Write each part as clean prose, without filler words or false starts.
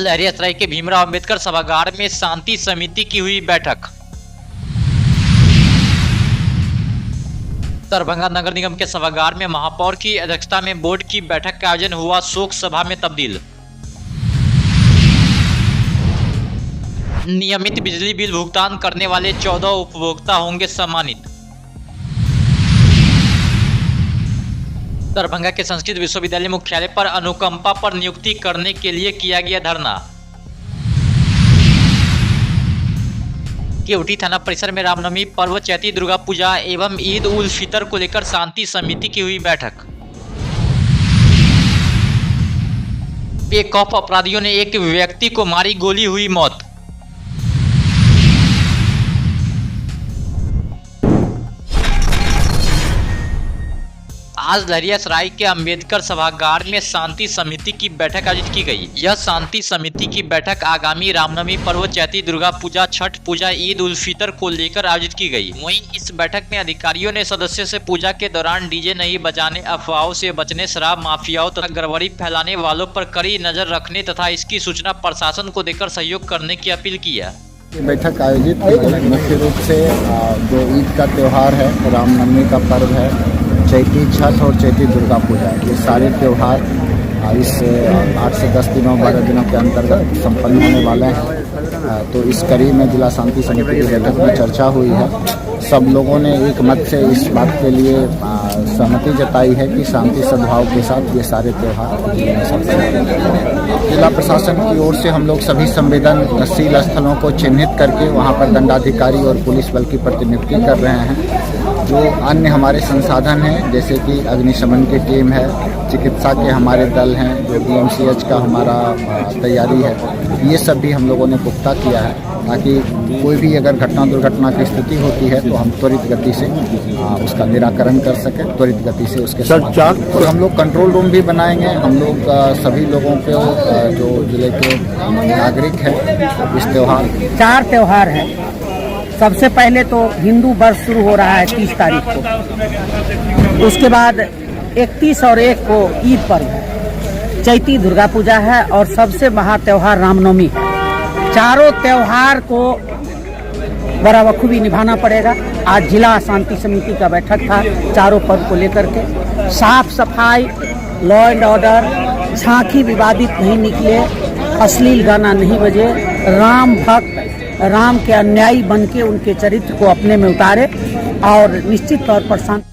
लहरियासराय के भीमराव अंबेडकर सभागार में शांति समिति की हुई बैठक। दरभंगा नगर निगम के सभागार में महापौर की अध्यक्षता में बोर्ड की बैठक का आयोजन हुआ, शोक सभा में तब्दील। नियमित बिजली बिल भुगतान करने वाले 14 उपभोक्ता होंगे सम्मानित। दरभंगा के संस्कृत विश्वविद्यालय मुख्यालय पर अनुकंपा पर नियुक्ति करने के लिए किया गया धरना। केवटी थाना परिसर में रामनवमी पर्व, चैती दुर्गा पूजा एवं ईद उल फितर को लेकर शांति समिति की हुई बैठक। बेखौफ अपराधियों ने एक व्यक्ति को मारी, गोली हुई मौत। आज लहरियासराय के अंबेडकर सभागार में शांति समिति की बैठक आयोजित की गई। यह शांति समिति की बैठक आगामी रामनवमी पर्व, चैती दुर्गा पूजा, छठ पूजा, ईद उल फितर को लेकर आयोजित की गई। वहीं इस बैठक में अधिकारियों ने सदस्यों से पूजा के दौरान डीजे नहीं बजाने, अफवाहों से बचने, शराब माफियाओं तथा गड़बड़ी फैलाने वालों पर कड़ी नजर रखने तथा इसकी सूचना प्रशासन को देकर सहयोग करने की अपील की है। बैठक आयोजित मुख्य रूप से जो ईद का त्यौहार है, रामनवमी का पर्व है, चैती छठ और चैती दुर्गा पूजा, ये सारे त्यौहार इस 8 से 10 दिनों 12 दिनों के अंतर्गत संपन्न होने वाले हैं। तो इस कड़ी में जिला शांति समिति की बैठक में चर्चा हुई है। सब लोगों ने एक मत से इस बात के लिए सहमति जताई है कि शांति सद्भाव के साथ ये सारे त्यौहार जिला प्रशासन की ओर से हम लोग सभी संवेदनशील स्थलों को चिन्हित करके वहाँ पर दंडाधिकारी और पुलिस बल की प्रतिनियुक्ति कर रहे हैं। जो अन्य हमारे संसाधन हैं, जैसे कि अग्निशमन की टीम है, चिकित्सा के हमारे दल हैं, जो DMCH का हमारा तैयारी है, ये सब भी हम लोगों ने पुख्ता किया है ताकि कोई भी अगर घटना दुर्घटना की स्थिति होती है तो हम त्वरित गति से उसका निराकरण कर सकें, त्वरित गति से उसके तो हम लोग कंट्रोल रूम भी बनाएंगे। हम लोग सभी लोगों को जो जिले के नागरिक हैं इस त्यौहार 4 त्यौहार है। सबसे पहले तो हिंदू वर्ष शुरू हो रहा है 30 तारीख को, उसके बाद 31 और 1 को ईद पर्व है, चैती दुर्गा पूजा है और सबसे महा त्यौहार रामनवमी है। चारों त्यौहार को बड़ा बखूबी निभाना पड़ेगा। आज जिला शांति समिति का बैठक था, चारों पर्व को लेकर के साफ सफाई, लॉ एंड ऑर्डर, झांकी विवादित नहीं निकले, अश्लील गाना नहीं बजे, राम भक्त राम के अनुयायी बन के उनके चरित्र को अपने में उतारे और निश्चित तौर पर शांति।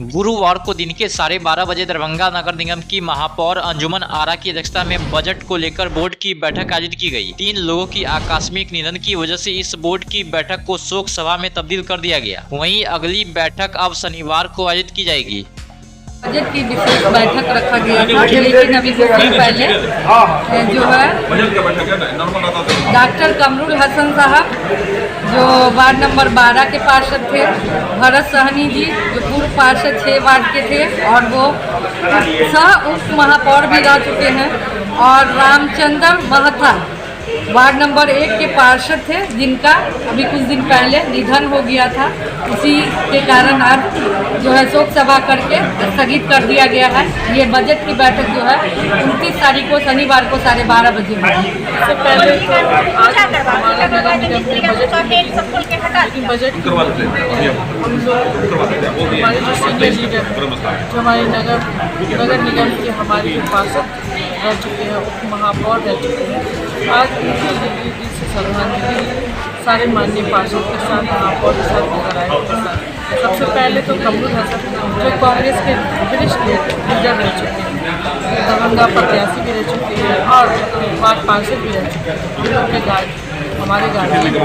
गुरुवार को दिन के 12:30 बजे दरभंगा नगर निगम की महापौर अंजुमन आरा की अध्यक्षता में बजट को लेकर बोर्ड की बैठक आयोजित की गई। 3 लोगों की आकस्मिक निधन की वजह से इस बोर्ड की बैठक को शोक सभा में तब्दील कर दिया गया। वहीं अगली बैठक अब शनिवार को आयोजित की जाएगी। बजट की विशेष बैठक रखा गया था, लेकिन अभी कुछ दिन पहले जो है डॉक्टर कमरुल हसन साहब जो वार्ड नंबर 12 के पार्षद थे, भरत सहनी जी जो पूर्व पार्षद 6 वार्ड के थे और वो सह उप महापौर भी रह चुके हैं, और रामचंद्र महथा वार्ड नंबर 1 के पार्षद थे, जिनका अभी कुछ दिन पहले निधन हो गया था। उसी के कारण आज जो है शोक सभा करके स्थगित कर दिया गया है। ये बजट की बैठक जो है 29 तारीख को शनिवार को 12:30 बजे होगी। इससे पहले तो आज हमारे नगर निगम में बजट हमारे जो सीनियर लीडर जो हमारे नगर निगम के हमारे जो पार्षद रह चुके हैं, उप महापौर रह चुके हैं, आज उनकी से श्रद्धांजलि सारे माननीय पार्षद के साथ, महापौर के साथ नजर आए। सबसे पहले तो कमरुल हसन जो कांग्रेस के वरिष्ठ लीडर रह चुके हैं, दरभंगा प्रत्याशी भी रह चुके हैं और वार्ड पार्षद भी रह चुके हैं। उनके हमारे गार्जियन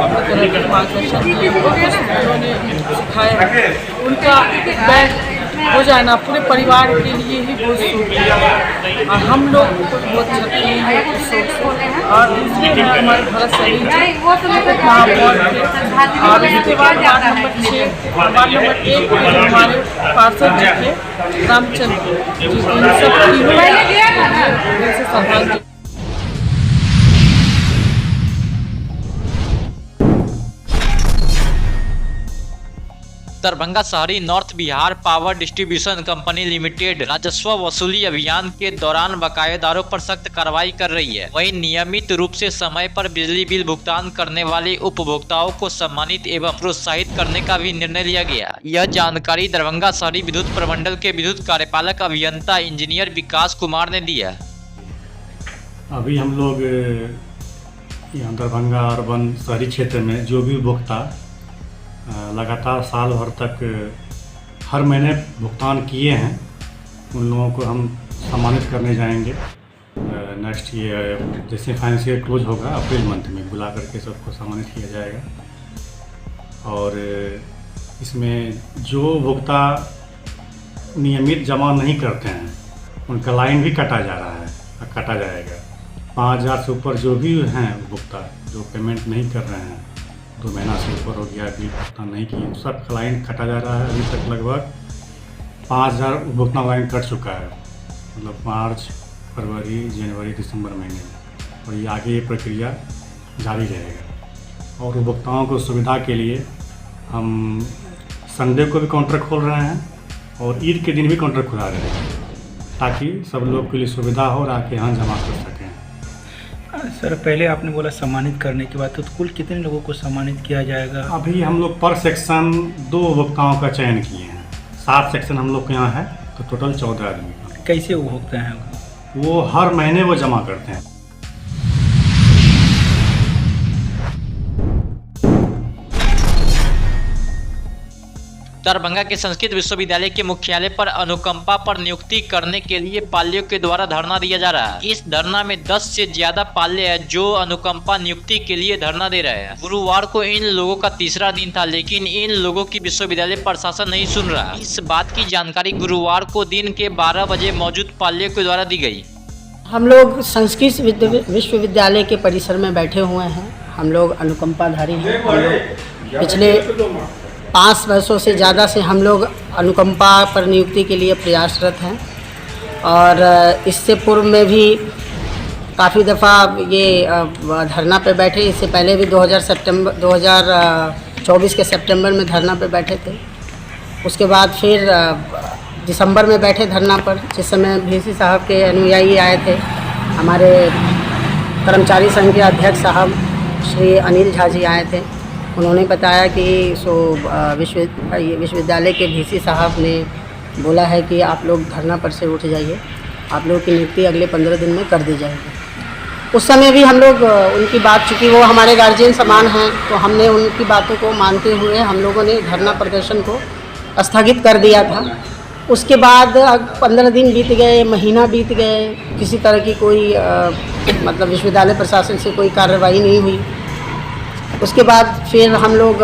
मार्गदर्शन उन्होंने सिखाया, उनका बैग हो जाना पूरे परिवार के लिए ही बहुत सुख है और हम लोग बहुत क्षति है इस शोक से। और दूसरे हैं हमारे भरत सही महापौर थे, और उसके बाद वार्ड नंबर 6 वार्ड नंबर 1 के जो हमारे पार्षद जी थे रामचंद्र जी, इन सब तीनों से श्रद्धांजलि। दरभंगा शहरी north Bihar power distribution company limited राजस्व वसूली अभियान के दौरान बकायेदारों पर सख्त कार्रवाई कर रही है। वहीं नियमित रूप से समय पर बिजली बिल भुगतान करने वाले उपभोक्ताओं को सम्मानित एवं प्रोत्साहित करने का भी निर्णय लिया गया। यह जानकारी दरभंगा शहरी विद्युत प्रमंडल के विद्युत कार्यपालक अभियंता इंजीनियर विकास कुमार ने दिया। अभी हम लोग यहाँ दरभंगा अर्बन शहरी क्षेत्र में जो भी उपभोक्ता लगातार साल भर तक हर महीने भुगतान किए हैं उन लोगों को हम सम्मानित करने जाएंगे। नेक्स्ट ये जैसे फाइनेंशियल क्लोज होगा अप्रैल मंथ में बुला करके सबको सम्मानित किया जाएगा। और इसमें जो उपभोक्ता नियमित जमा नहीं करते हैं उनका लाइन भी काटा जा रहा है, काटा जाएगा। 5000 से ऊपर जो भी हैं उपभोक्ता जो पेमेंट नहीं कर रहे हैं, 2 महीना से ऊपर हो गया बिल भुगतान नहीं किए, सब लाइन कटा जा रहा है। अभी तक लगभग 5000 उपभोक्ता लाइन कट चुका है, मतलब मार्च, फरवरी, जनवरी, दिसंबर महीने में। और ये आगे ये प्रक्रिया जारी रहेगा। और उपभोक्ताओं को सुविधा के लिए हम संडे को भी काउंटर खोल रहे हैं और ईद के दिन भी काउंटर खुला रहे हैं ताकि सब लोग के लिए सुविधा हो और आके यहाँ जमा कर सकें। सर पहले आपने बोला सम्मानित करने के बाद, तो कुल कितने लोगों को सम्मानित किया जाएगा? अभी हम लोग पर सेक्शन 2 उपभोक्ताओं का चयन किए हैं। 7 सेक्शन हम लोग के यहाँ है तो टोटल 14 आदमी का। कैसे उपभोक्ता हैं वो हर महीने वो जमा करते हैं। दरभंगा के संस्कृत विश्वविद्यालय के मुख्यालय पर अनुकंपा पर नियुक्ति करने के लिए पाल्यों के द्वारा धरना दिया जा रहा है। इस धरना में 10 से ज्यादा पाल्य है जो अनुकंपा नियुक्ति के लिए धरना दे रहे हैं। गुरुवार को इन लोगों का तीसरा दिन था, लेकिन इन लोगों की विश्वविद्यालय प्रशासन नहीं सुन रहा। इस बात की जानकारी गुरुवार को दिन के 12 बजे मौजूद पाल्यों के द्वारा दी गई। हम लोग संस्कृत विश्वविद्यालय के परिसर में बैठे हुए हैं। हम लोग अनुकंपाधारी हैं। हम लोग पिछले 5 वर्षों से ज़्यादा से हम लोग अनुकंपा पर नियुक्ति के लिए प्रयासरत हैं। और इससे पूर्व में भी काफ़ी दफ़ा ये धरना पे बैठे। इससे पहले भी 2024 के सितंबर में धरना पे बैठे थे। उसके बाद फिर दिसंबर में बैठे धरना पर, जिस समय VC साहब के अनुयायी आए थे। हमारे कर्मचारी संघ के अध्यक्ष साहब श्री अनिल झा जी आए थे। उन्होंने बताया कि विश्वविद्यालय के VC साहब ने बोला है कि आप लोग धरना पर से उठ जाइए, आप लोगों की नियुक्ति अगले 15 दिन में कर दी जाएगी। उस समय भी हम लोग उनकी बात, चूँकि वो हमारे गार्जियन समान हैं, तो हमने उनकी बातों को मानते हुए हम लोगों ने धरना प्रदर्शन को स्थगित कर दिया था। उसके बाद 15 दिन बीत गए, महीना बीत गए, किसी तरह की कोई मतलब विश्वविद्यालय प्रशासन से कोई कार्रवाई नहीं हुई। उसके बाद फिर हम लोग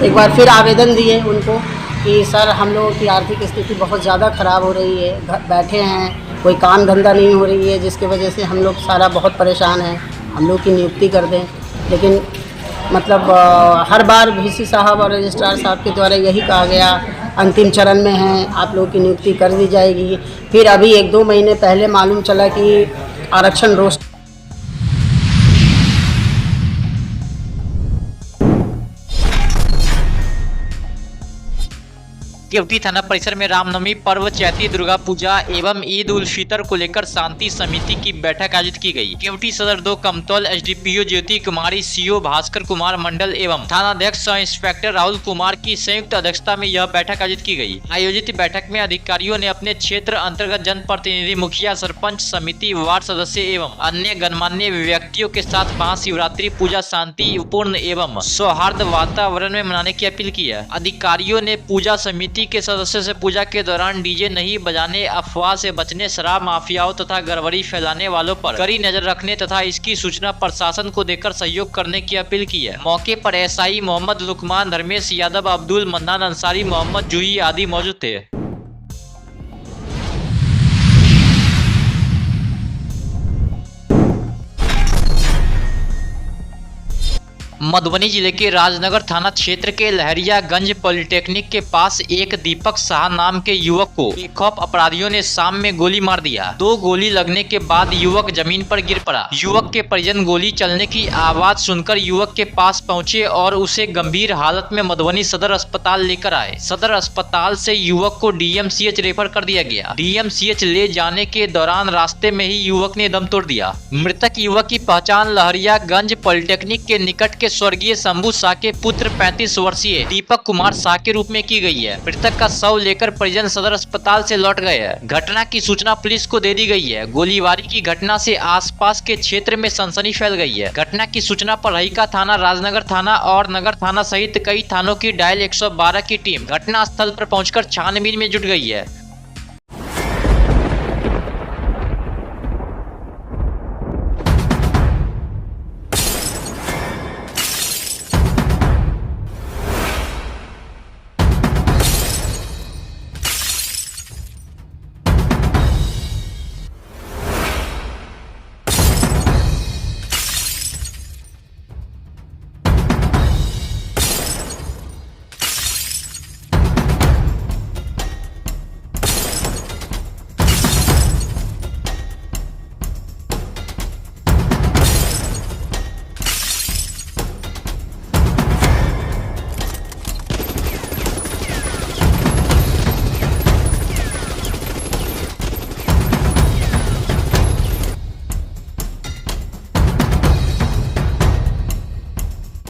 एक बार फिर आवेदन दिए उनको कि सर हम लोगों की आर्थिक स्थिति बहुत ज़्यादा ख़राब हो रही है, घर बैठे हैं, कोई काम धंधा नहीं हो रही है, जिसकी वजह से हम लोग सारा बहुत परेशान हैं, हम लोग की नियुक्ति कर दें। लेकिन मतलब हर बार VC साहब और रजिस्ट्रार साहब के द्वारा यही कहा गया अंतिम चरण में हैं, आप लोगों की नियुक्ति कर दी जाएगी। फिर अभी 1-2 महीने पहले मालूम चला कि आरक्षण रोस्टर केवटी थाना परिसर में रामनवमी पर्व, चैती दुर्गा पूजा एवं ईद उल फितर को लेकर शांति समिति की बैठक आयोजित की गई। केवटी सदर 2 कमतौल SDPO ज्योति कुमारी, CO भास्कर कुमार मंडल एवं थानाध्यक्ष सह इंस्पेक्टर राहुल कुमार की संयुक्त अध्यक्षता में यह बैठक आयोजित की गई। आयोजित बैठक में अधिकारियों ने अपने क्षेत्र अंतर्गत जनप्रतिनिधि, मुखिया, सरपंच, समिति, वार्ड सदस्य एवं अन्य गणमान्य व्यक्तियों के साथ महाशिवरात्रि पूजा शांतिपूर्ण एवं सौहार्द वातावरण में मनाने की अपील की है। अधिकारियों ने पूजा समिति के सदस्यों से पूजा के दौरान डीजे नहीं बजाने, अफवाह से बचने, शराब माफियाओं तथा गड़बड़ी फैलाने वालों पर कड़ी नजर रखने तथा इसकी सूचना प्रशासन को देकर सहयोग करने की अपील की है। मौके पर SI मोहम्मद लुकमान, धर्मेश यादव, अब्दुल मन्नान अंसारी, मोहम्मद जूही आदि मौजूद थे। मधुबनी जिले के राजनगर थाना क्षेत्र के लहरियागंज पॉलिटेक्निक के पास एक दीपक शाह नाम के युवक को बेखौफ अपराधियों ने शाम में गोली मार दिया। 2 गोली लगने के बाद युवक जमीन पर गिर पड़ा। युवक के परिजन गोली चलने की आवाज सुनकर युवक के पास पहुंचे और उसे गंभीर हालत में मधुबनी सदर अस्पताल लेकर आए। सदर अस्पताल से युवक को डीएमसीएच रेफर कर दिया गया। डीएमसीएच ले जाने के दौरान रास्ते में ही युवक ने दम तोड़ दिया। मृतक युवक की पहचान लहरियागंज पॉलिटेक्निक के निकट के स्वर्गीय शंभू शाह के पुत्र 35 वर्षीय दीपक कुमार शाह के रूप में की गई है। मृतक का शव लेकर परिजन सदर अस्पताल से लौट गए हैं। घटना की सूचना पुलिस को दे दी गई है। गोलीबारी की घटना से आसपास के क्षेत्र में सनसनी फैल गई है। घटना की सूचना पर रहीका थाना, राजनगर थाना और नगर थाना सहित कई थानों की डायल 112 की टीम घटना स्थल पर पहुंचकर छानबीन में जुट गई है।